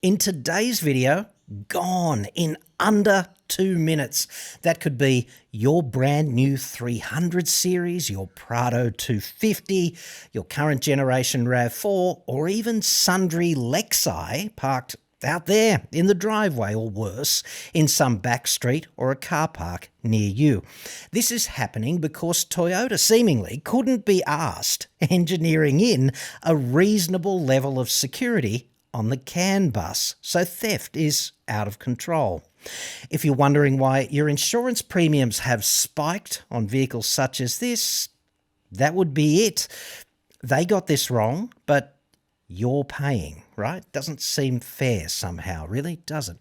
In today's video, gone in under 2 minutes. That could be your brand new 300 series, your Prado 250, your current generation RAV4, or even sundry Lexi parked out there in the driveway or worse, in some back street or a car park near you. This is happening because Toyota seemingly couldn't be asked engineering in a reasonable level of security on the CAN bus, so theft is out of control. If you're wondering why your insurance premiums have spiked on vehicles such as this, that would be it. They got this wrong, but you're paying, right? Doesn't seem fair somehow, really, does it?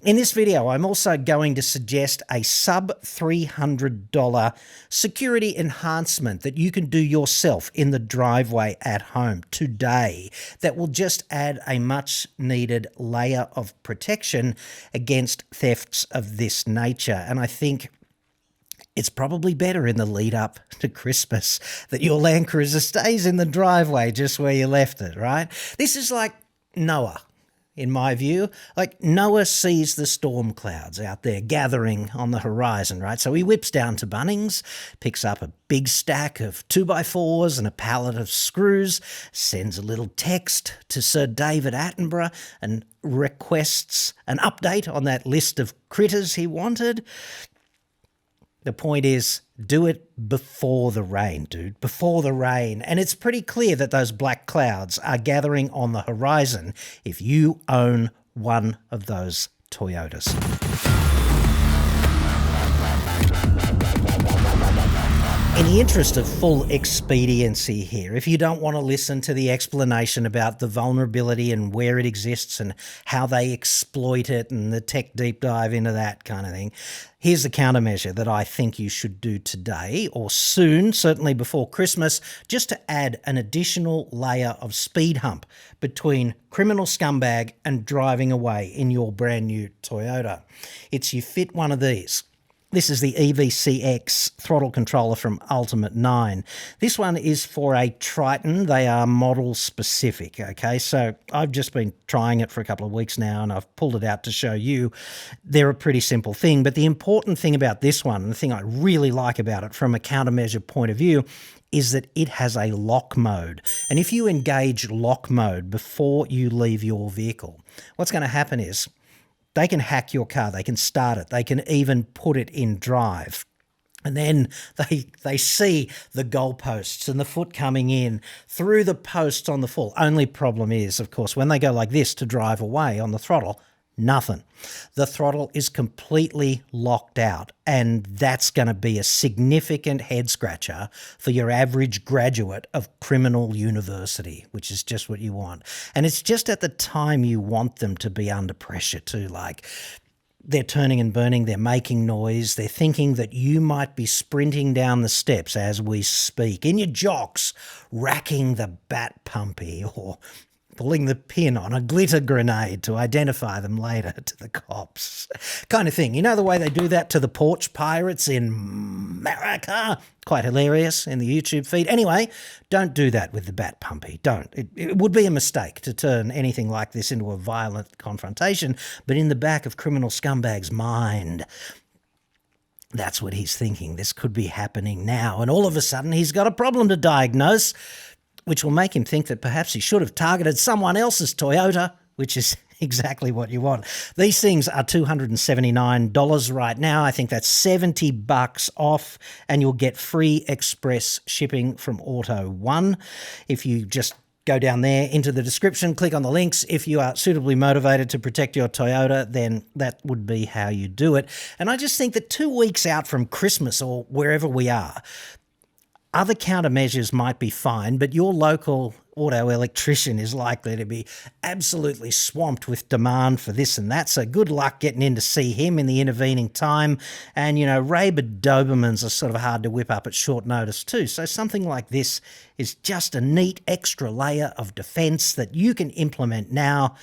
In this video, I'm also going to suggest a sub $300 security enhancement that you can do yourself in the driveway at home today that will just add a much needed layer of protection against thefts of this nature. And I think it's probably better in the lead up to Christmas that your Land Cruiser stays in the driveway just where you left it, right? This is like Noah, in my view. Like Noah sees the storm clouds out there gathering on the horizon, right? So he whips down to Bunnings, picks up a big stack of 2x4s and a pallet of screws, sends a little text to Sir David Attenborough and requests an update on that list of critters he wanted. The point is, do it before the rain, dude, before the rain. And it's pretty clear that those black clouds are gathering on the horizon if you own one of those Toyotas. In the interest of full expediency here, if you don't want to listen to the explanation about the vulnerability and where it exists and how they exploit it and the tech deep dive into that kind of thing, here's the countermeasure that I think you should do today or soon, certainly before Christmas, just to add an additional layer of speed hump between criminal scumbag and driving away in your brand new Toyota. It's you fit one of these. This is the evcX throttle controller from Ultimate 9. This one is for a Triton. They are model specific, okay? So I've just been trying it for a couple of weeks now and I've pulled it out to show you. They're a pretty simple thing, but the important thing about this one, and the thing I really like about it from a countermeasure point of view, is that it has a lock mode. And if you engage lock mode before you leave your vehicle, what's going to happen is they can hack your car, they can start it, they can even put it in drive. And then they see the goalposts and the foot coming in through the posts on the full. Only problem is, of course, when they go like this to drive away on the throttle, nothing. The throttle is completely locked out, and that's going to be a significant head scratcher for your average graduate of criminal university, which is just what you want. And it's just at the time you want them to be under pressure too, like they're turning and burning, they're making noise, they're thinking that you might be sprinting down the steps as we speak, in your jocks, racking the bat pumpy or pulling the pin on a glitter grenade to identify them later to the cops. Kind of thing. You know the way they do that to the porch pirates in America? Quite hilarious in the YouTube feed. Anyway, don't do that with the bat pumpy. Don't. It would be a mistake to turn anything like this into a violent confrontation, but in the back of criminal scumbag's mind, that's what he's thinking. This could be happening now, and all of a sudden he's got a problem to diagnose, which will make him think that perhaps he should have targeted someone else's Toyota, which is exactly what you want. These things are $279 right now. I think that's $70 off, and you'll get free express shipping from Auto One. If you just go down there into the description, click on the links. If you are suitably motivated to protect your Toyota, then that would be how you do it. And I just think that 2 weeks out from Christmas or wherever we are, other countermeasures might be fine, but your local auto electrician is likely to be absolutely swamped with demand for this and that, so good luck getting in to see him in the intervening time. And, you know, rabid Dobermans are sort of hard to whip up at short notice too, so something like this is just a neat extra layer of defense that you can implement now.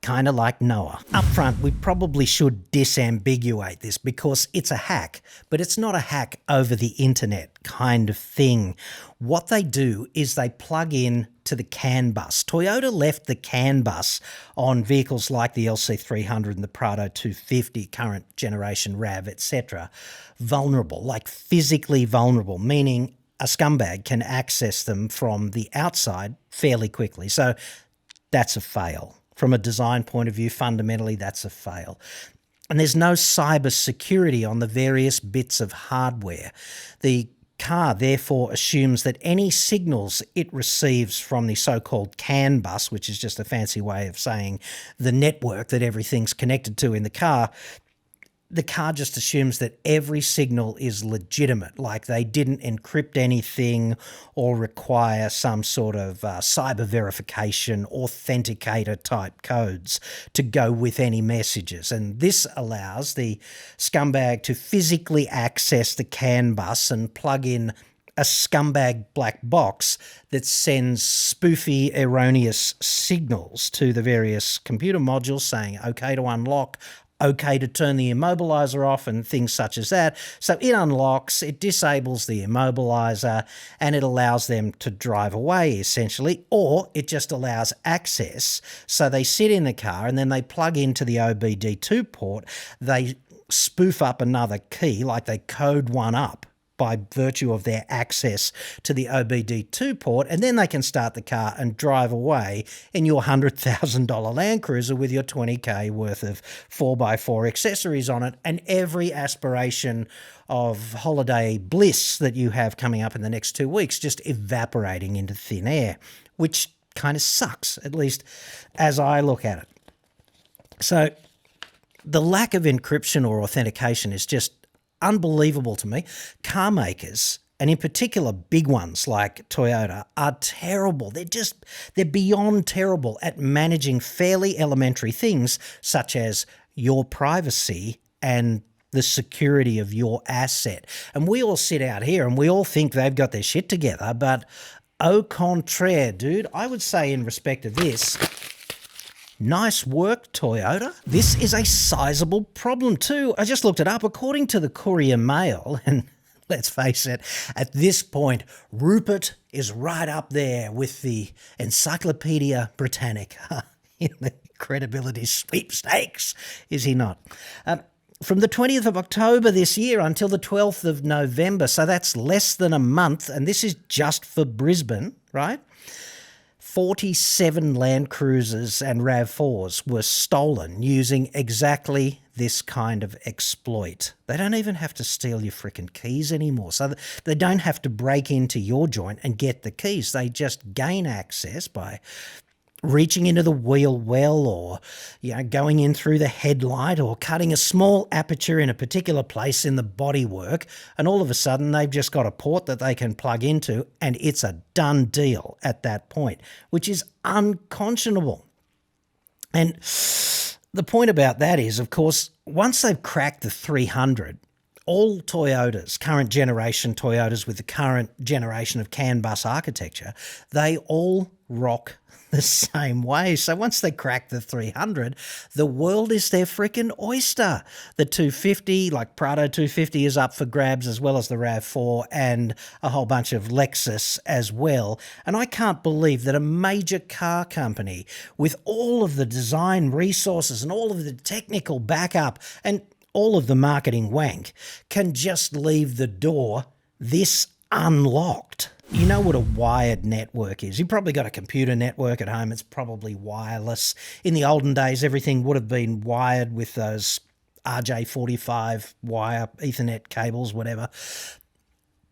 kind of like Noah. Up front, we probably should disambiguate this because it's a hack, but it's not a hack over the internet kind of thing. What they do is they plug in to the CAN bus. Toyota left the CAN bus on vehicles like the LC300 and the Prado 250, current generation RAV, etc., vulnerable, like physically vulnerable, meaning a scumbag can access them from the outside fairly quickly. So that's a fail. From a design point of view, fundamentally, that's a fail. And there's no cyber security on the various bits of hardware. The car therefore assumes that any signals it receives from the so-called CAN bus, which is just a fancy way of saying the network that everything's connected to in the car just assumes that every signal is legitimate, like they didn't encrypt anything or require some sort of cyber verification, authenticator type codes to go with any messages. And this allows the scumbag to physically access the CAN bus and plug in a scumbag black box that sends spoofy, erroneous signals to the various computer modules saying, okay to unlock, okay to turn the immobilizer off and things such as that. So it unlocks, it disables the immobilizer, and it allows them to drive away essentially, or it just allows access. So they sit in the car and then they plug into the OBD2 port, they spoof up another key, like they code one up by virtue of their access to the OBD2 port, and then they can start the car and drive away in your $100,000 Land Cruiser with your $20K worth of 4x4 accessories on it, and every aspiration of holiday bliss that you have coming up in the next 2 weeks just evaporating into thin air, which kind of sucks, at least as I look at it. So the lack of encryption or authentication is just unbelievable to me. Car makers, and in particular big ones like Toyota, are terrible. They're beyond terrible at managing fairly elementary things such as your privacy and the security of your asset. And we all sit out here and we all think they've got their shit together, but au contraire, dude, I would say in respect of this, nice work, Toyota. This is a sizable problem too. I just looked it up. According to the Courier Mail, and let's face it, at this point, Rupert is right up there with the Encyclopedia Britannica in the credibility sweepstakes, is he not? From the 20th of October this year until the 12th of November, so that's less than a month, and this is just for Brisbane, right? 47 Land Cruisers and RAV4s were stolen using exactly this kind of exploit. They don't even have to steal your frickin' keys anymore. So they don't have to break into your joint and get the keys. They just gain access by reaching into the wheel well, or going in through the headlight, or cutting a small aperture in a particular place in the bodywork, and all of a sudden they've just got a port that they can plug into and it's a done deal at that point, which is unconscionable. And the point about that is, of course, once they've cracked the 300, all Toyotas, current generation Toyotas with the current generation of CAN bus architecture, they all rock the same way. So once they crack the 300, the world is their freaking oyster. The 250, like Prado 250, is up for grabs, as well as the RAV4 and a whole bunch of Lexus as well. And I can't believe that a major car company with all of the design resources and all of the technical backup and all of the marketing wank can just leave the door this unlocked. You know what a wired network is. You've probably got a computer network at home. It's probably wireless. In the olden days, everything would have been wired with those RJ45 wire Ethernet cables, whatever.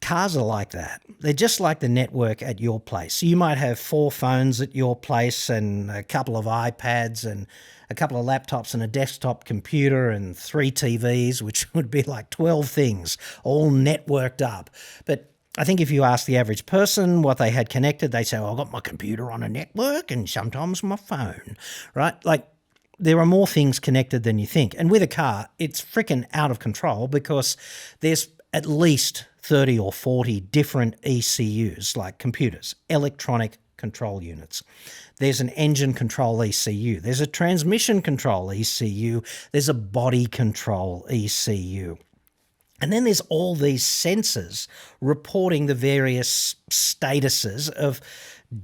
Cars are like that. They're just like the network at your place. You might have 4 phones at your place and a couple of iPads and a couple of laptops and a desktop computer and 3 TVs, which would be like 12 things all networked up. But I think if you ask the average person what they had connected, they say, I've got my computer on a network and sometimes my phone, right? Like, there are more things connected than you think. And with a car, it's freaking out of control because there's at least 30 or 40 different ECUs, like computers, electronic control units. There's an engine control ECU. There's a transmission control ECU. There's a body control ECU. And then there's all these sensors reporting the various statuses of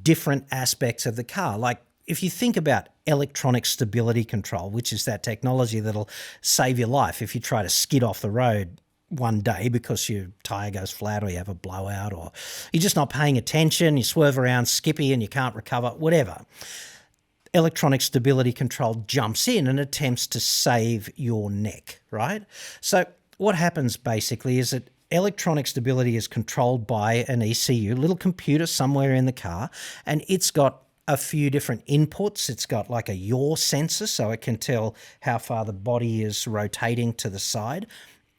different aspects of the car. Like if you think about electronic stability control, which is that technology that'll save your life if you try to skid off the road one day because your tyre goes flat or you have a blowout or you're just not paying attention, you swerve around skippy and you can't recover, whatever. Electronic stability control jumps in and attempts to save your neck, right? So what happens basically is that electronic stability is controlled by an ECU, a little computer somewhere in the car, and it's got a few different inputs. It's got like a yaw sensor, so it can tell how far the body is rotating to the side.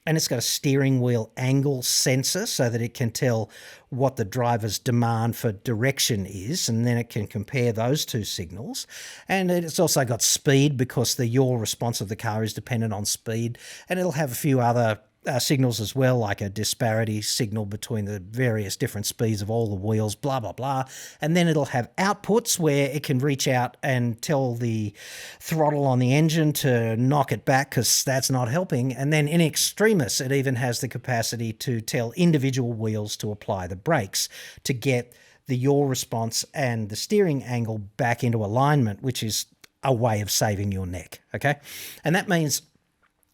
And it's got a steering wheel angle sensor so that it can tell what the driver's demand for direction is, and then it can compare those two signals. And it's also got speed because the yaw response of the car is dependent on speed, and it'll have a few other signals as well, like a disparity signal between the various different speeds of all the wheels, blah, blah, blah. And then it'll have outputs where it can reach out and tell the throttle on the engine to knock it back because that's not helping. And then in extremis, it even has the capacity to tell individual wheels to apply the brakes to get the yaw response and the steering angle back into alignment, which is a way of saving your neck, okay? And that means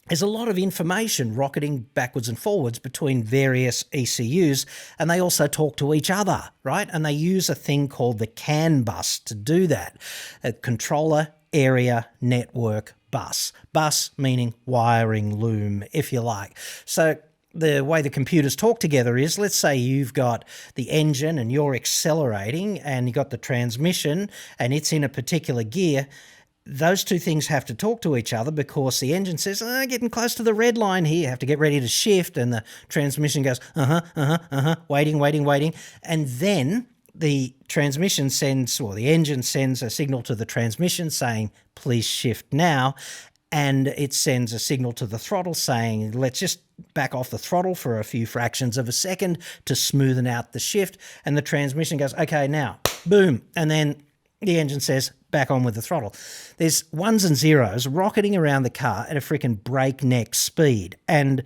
there's a lot of information rocketing backwards and forwards between various ECUs, and they also talk to each other, right? And they use a thing called the CAN bus to do that. A controller area network bus. Bus meaning wiring loom, if you like. So the way the computers talk together is, let's say you've got the engine and you're accelerating and you've got the transmission and it's in a particular gear. Those two things have to talk to each other because the engine says, getting close to the red line here, you have to get ready to shift, and the transmission goes, waiting. And then the transmission sends, or the engine sends a signal to the transmission saying, please shift now. And it sends a signal to the throttle saying, let's just back off the throttle for a few fractions of a second to smoothen out the shift. And the transmission goes, okay, now, boom. And then the engine says, back on with the throttle. There's ones and zeros rocketing around the car at a freaking breakneck speed. And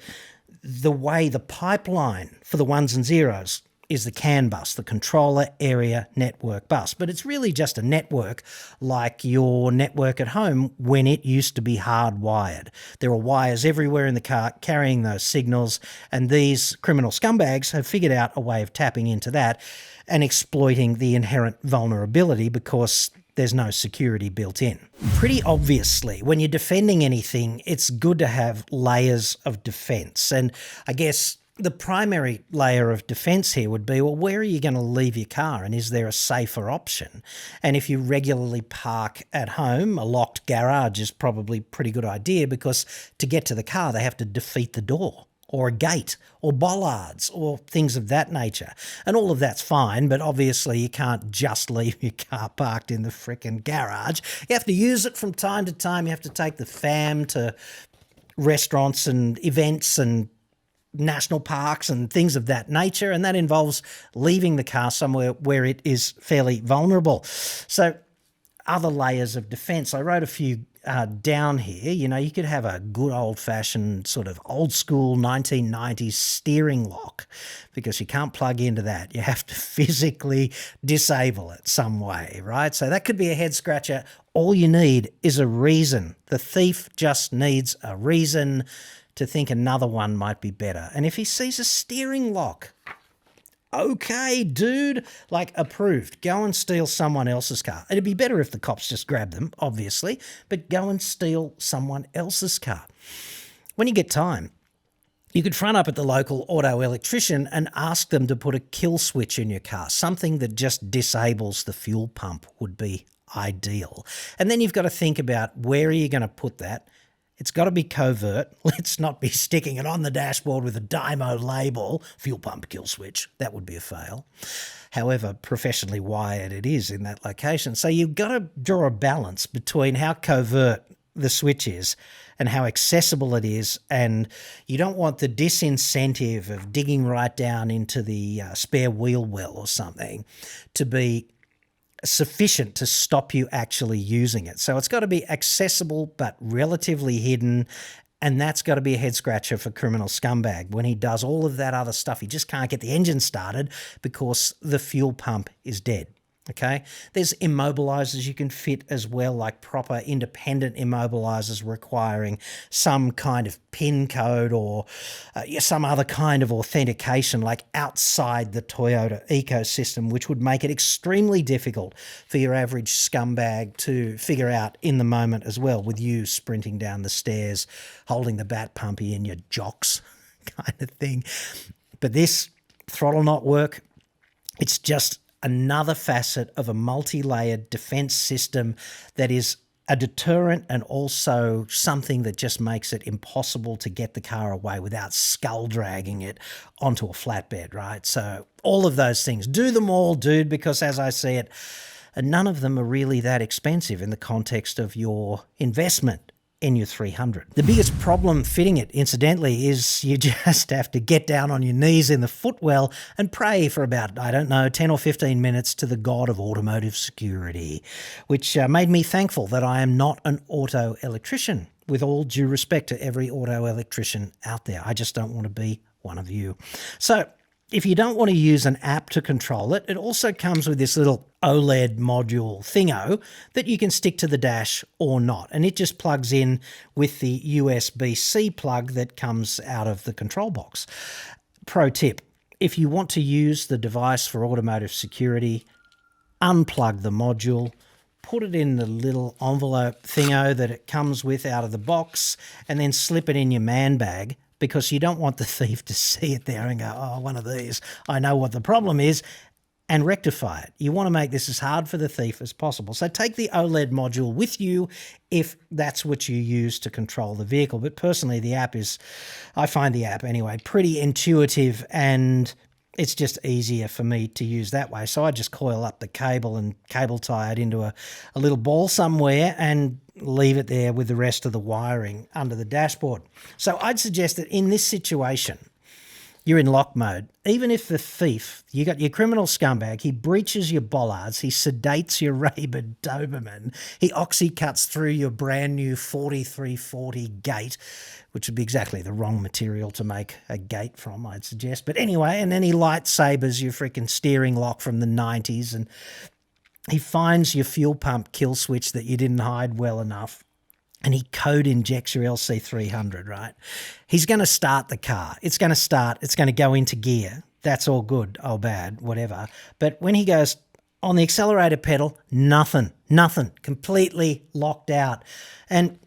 the way the pipeline for the ones and zeros is the CAN bus, the controller area network bus. But it's really just a network like your network at home when it used to be hardwired. There are wires everywhere in the car carrying those signals, and these criminal scumbags have figured out a way of tapping into that and exploiting the inherent vulnerability because there's no security built in. Pretty obviously, when you're defending anything, it's good to have layers of defense. And I guess the primary layer of defense here would be, well, where are you going to leave your car, and is there a safer option? And if you regularly park at home, a locked garage is probably a pretty good idea because to get to the car, they have to defeat the door, or a gate, or bollards, or things of that nature. And all of that's fine, but obviously you can't just leave your car parked in the frickin' garage. You have to use it from time to time. You have to take the fam to restaurants and events and national parks and things of that nature, and that involves leaving the car somewhere where it is fairly vulnerable. So other layers of defense, I wrote a few down here. You know, you could have a good old-fashioned sort of old-school 1990s steering lock because you can't plug into that. You have to physically disable it some way, right? So that could be a head-scratcher. All you need is a reason. The thief just needs a reason to think another one might be better. And if he sees a steering lock, okay, dude, like approved. Go and steal someone else's car. It'd be better if the cops just grab them, obviously, but go and steal someone else's car. When you get time, you could front up at the local auto electrician and ask them to put a kill switch in your car. Something that just disables the fuel pump would be ideal. And then you've got to think about where are you going to put that. It's got to be covert. Let's not be sticking it on the dashboard with a Dymo label, fuel pump kill switch. That would be a fail. However professionally wired it is in that location. So you've got to draw a balance between how covert the switch is and how accessible it is, and you don't want the disincentive of digging right down into the spare wheel well or something to be sufficient to stop you actually using it. So it's got to be accessible but relatively hidden, and that's got to be a head scratcher for criminal scumbag. When he does all of that other stuff, he just can't get the engine started because the fuel pump is dead. Okay, there's immobilizers you can fit as well, like proper independent immobilizers requiring some kind of PIN code or some other kind of authentication, like outside the Toyota ecosystem, which would make it extremely difficult for your average scumbag to figure out in the moment as well, with you sprinting down the stairs, holding the bat pumpy in your jocks kind of thing. But this throttle not work, it's just another facet of a multi-layered defense system that is a deterrent and also something that just makes it impossible to get the car away without skull dragging it onto a flatbed, right? So all of those things, do them all, dude, because as I see it, none of them are really that expensive in the context of your investment in your 300. The biggest problem fitting it, incidentally, is you just have to get down on your knees in the footwell and pray for about, 10 or 15 minutes to the god of automotive security, which made me thankful that I am not an auto electrician, with all due respect to every auto electrician out there. I just don't want to be one of you. So if you don't want to use an app to control it, it also comes with this little OLED module thingo that you can stick to the dash or not. And it just plugs in with the USB-C plug that comes out of the control box. Pro tip, if you want to use the device for automotive security, unplug the module, put it in the little envelope thingo that it comes with out of the box, and then slip it in your man bag, because you don't want the thief to see it there and go, oh, one of these, I know what the problem is, and rectify it. You want to make this as hard for the thief as possible. So take the OLED module with you if that's what you use to control the vehicle. But personally, the app is, I find the app anyway, pretty intuitive, and it's just easier for me to use that way. So I just coil up the cable and cable tie it into a little ball somewhere and leave it there with the rest of the wiring under the dashboard. So I'd suggest that in this situation, you're in lock mode. Even if the thief, you got your criminal scumbag, he breaches your bollards, he sedates your rabid Doberman, he oxycuts through your brand new 4340 gate, which would be exactly the wrong material to make a gate from, I'd suggest. But anyway, and then he lightsabers your freaking steering lock from the 90s, and he finds your fuel pump kill switch that you didn't hide well enough, and he code injects your LC300, right? He's going to start the car. It's going to start. It's going to go into gear. That's all good, all bad, whatever. But when he goes on the accelerator pedal, nothing, completely locked out. And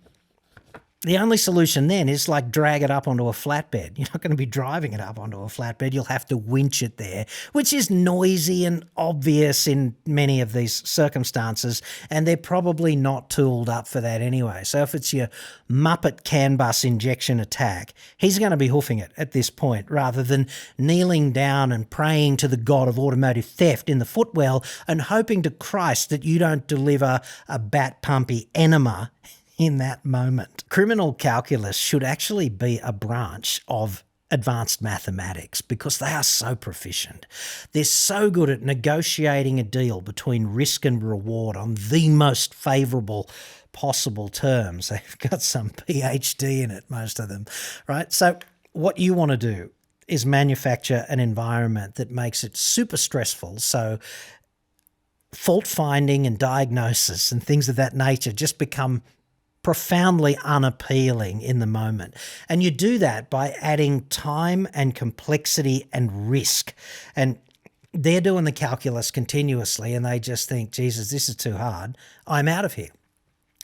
the only solution then is like drag it up onto a flatbed. You're not going to be driving it up onto a flatbed. You'll have to winch it there, which is noisy and obvious in many of these circumstances, and they're probably not tooled up for that anyway. So if it's your Muppet CAN bus injection attack, he's going to be hoofing it at this point rather than kneeling down and praying to the god of automotive theft in the footwell and hoping to Christ that you don't deliver a bat pumpy enema in that moment. Criminal calculus should actually be a branch of advanced mathematics because they are so proficient. They're so good at negotiating a deal between risk and reward on the most favourable possible terms. They've got some PhD in it, most of them, right? So what you want to do is manufacture an environment that makes it super stressful, so fault finding and diagnosis and things of that nature just become profoundly unappealing in the moment. And you do that by adding time and complexity and risk. And they're doing the calculus continuously and they just think, Jesus, this is too hard. I'm out of here.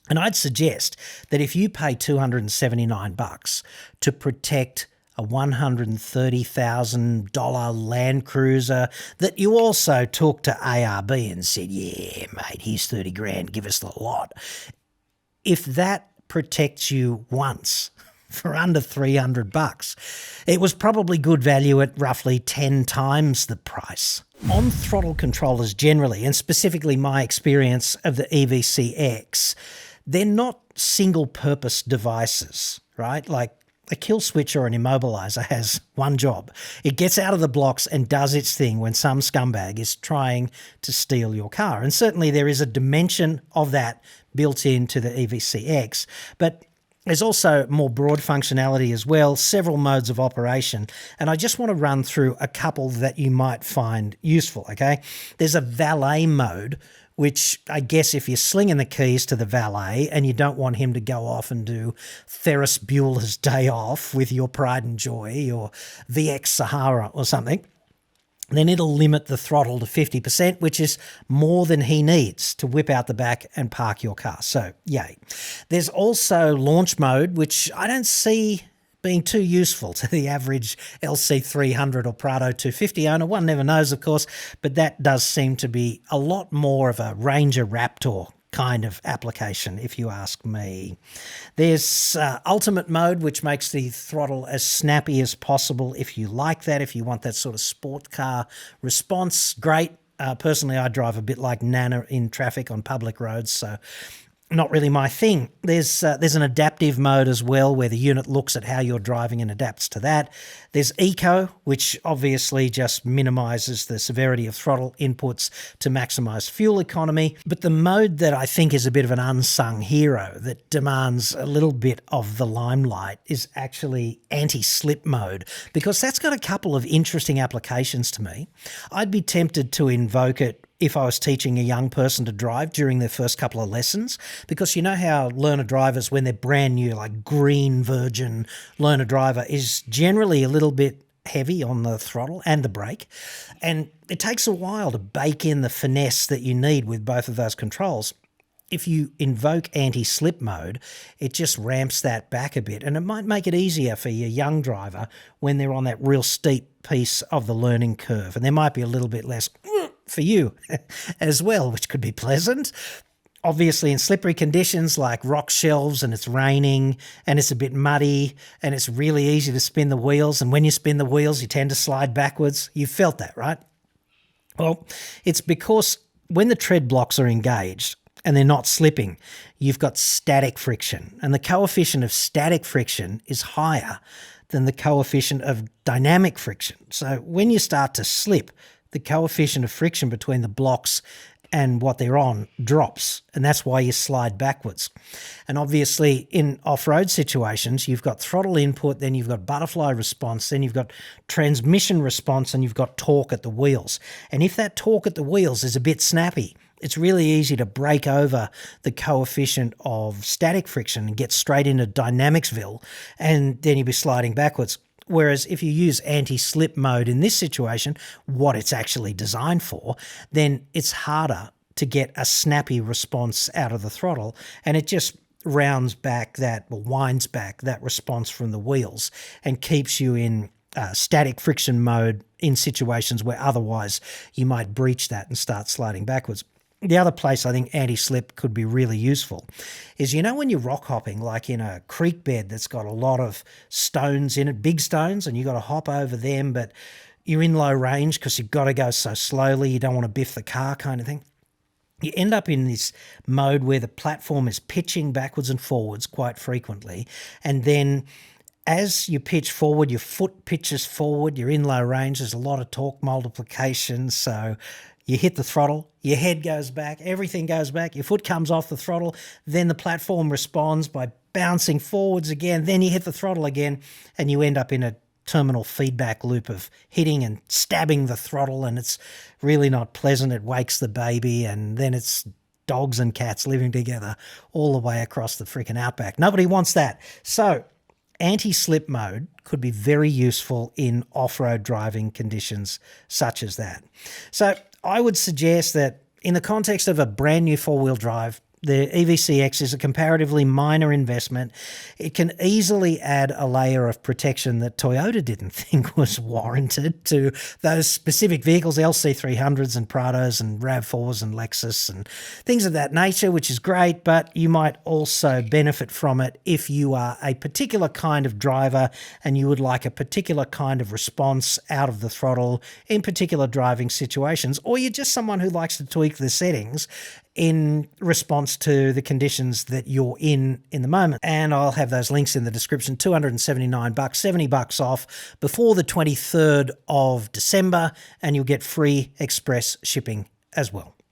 And I'd suggest that if you pay $279 to protect a $130,000 Land Cruiser that you also took to ARB and said, yeah, mate, here's 30 grand, give us the lot. If that protects you once for under $300, it was probably good value at roughly 10 times the price. On throttle controllers generally, and specifically my experience of the evcX, they're not single-purpose devices, right? Like A kill switch or an immobiliser has one job. It gets out of the blocks and does its thing when some scumbag is trying to steal your car. And certainly there is a dimension of that built into the evcX, but there's also more broad functionality as well, several modes of operation, and I just want to run through a couple that you might find useful, okay? There's a valet mode, which I guess if you're slinging the keys to the valet and you don't want him to go off and do Ferris Bueller's Day Off with your pride and joy or VX Sahara or something, then it'll limit the throttle to 50%, which is more than he needs to whip out the back and park your car. So, yay. There's also launch mode, which I don't see being too useful to the average LC300 or Prado 250 owner. One never knows, of course, but that does seem to be a lot more of a Ranger Raptor kind of application, if you ask me. There's ultimate mode, which makes the throttle as snappy as possible if you like that, if you want that sort of sport car response. Great. Personally, I drive a bit like Nana in traffic on public roads, so not really my thing. There's an adaptive mode as well, where the unit looks at how you're driving and adapts to that. There's eco, which obviously just minimises the severity of throttle inputs to maximise fuel economy. But the mode that I think is a bit of an unsung hero that demands a little bit of the limelight is actually anti-slip mode, because that's got a couple of interesting applications to me. I'd be tempted to invoke it if I was teaching a young person to drive during their first couple of lessons, because you know how learner drivers, when they're brand new, like green virgin learner driver, is generally a little bit heavy on the throttle and the brake, and it takes a while to bake in the finesse that you need with both of those controls. If you invoke anti-slip mode, it just ramps that back a bit, and it might make it easier for your young driver when they're on that real steep piece of the learning curve, and there might be a little bit less for you as well, which could be pleasant. Obviously, in slippery conditions like rock shelves and it's raining and it's a bit muddy and it's really easy to spin the wheels, and when you spin the wheels, you tend to slide backwards. You've felt that, right? Well, it's because when the tread blocks are engaged and they're not slipping, you've got static friction, and the coefficient of static friction is higher than the coefficient of dynamic friction. So when you start to slip, the coefficient of friction between the blocks and what they're on drops, and that's why you slide backwards. And obviously in off-road situations, you've got throttle input, then you've got butterfly response, then you've got transmission response, and you've got torque at the wheels. And if that torque at the wheels is a bit snappy, it's really easy to break over the coefficient of static friction and get straight into dynamicsville, and then you'll be sliding backwards. Whereas if you use anti-slip mode in this situation, what it's actually designed for, then it's harder to get a snappy response out of the throttle, and it just winds back that response from the wheels and keeps you in static friction mode in situations where otherwise you might breach that and start sliding backwards. The other place I think anti-slip could be really useful is, you know, when you're rock hopping, like in a creek bed that's got a lot of stones in it, big stones, and you've got to hop over them, but you're in low range because you've got to go so slowly, you don't want to biff the car kind of thing. You end up in this mode where the platform is pitching backwards and forwards quite frequently, and then as you pitch forward, your foot pitches forward, you're in low range, there's a lot of torque multiplication, so you hit the throttle, your head goes back, everything goes back, your foot comes off the throttle, then the platform responds by bouncing forwards again, then you hit the throttle again, and you end up in a terminal feedback loop of hitting and stabbing the throttle, and it's really not pleasant. It wakes the baby, and then it's dogs and cats living together all the way across the freaking outback. Nobody wants that. So anti-slip mode could be very useful in off-road driving conditions such as that. So I would suggest that in the context of a brand new four-wheel drive, the evcX is a comparatively minor investment. It can easily add a layer of protection that Toyota didn't think was warranted to those specific vehicles, LC300s and Prados and RAV4s and Lexus and things of that nature, which is great, but you might also benefit from it if you are a particular kind of driver and you would like a particular kind of response out of the throttle in particular driving situations, or you're just someone who likes to tweak the settings in response to the conditions that you're in the moment. And I'll have those links in the description. $279, $70 off before the 23rd of December, and you'll get free express shipping as well.